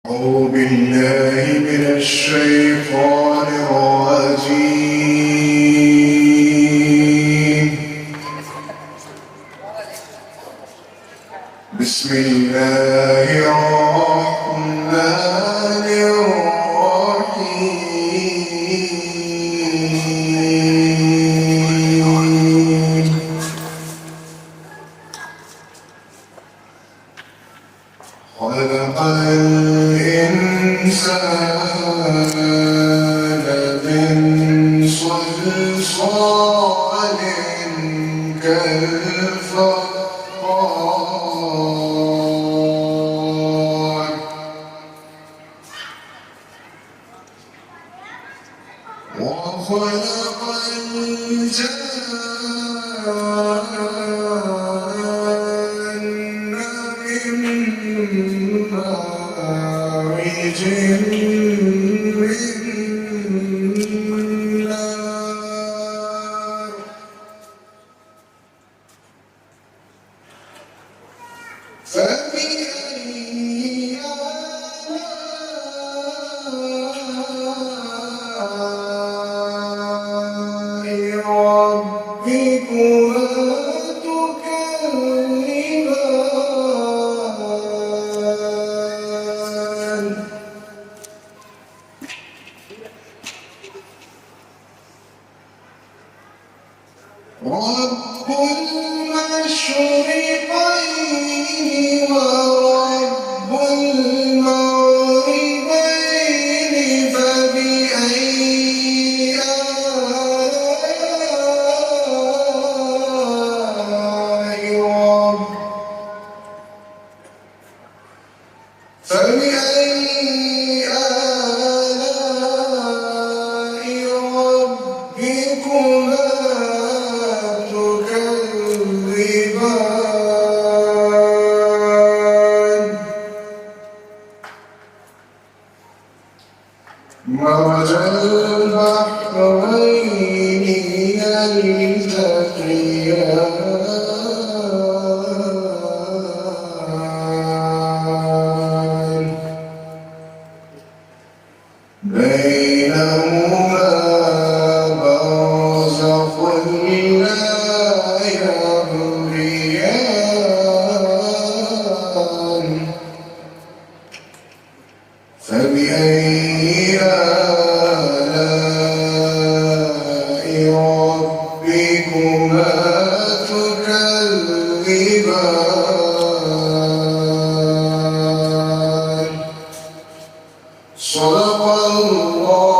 أعوذ بالله من الشيطان الرجيم. بسم الله الرحمن الرحيم. خلق الإنسان من صلصال كالفخار وخلق الجان من مارج من نار فبأي آلاء ربكما تكذبان رب المشرقين ورب المغربين فبأي آلاء ربكما تكذبان مرج البحرين يلتقيان بينهما برزخ لا يبغيان فبأي آلاء ربكما تكذبان صدق الله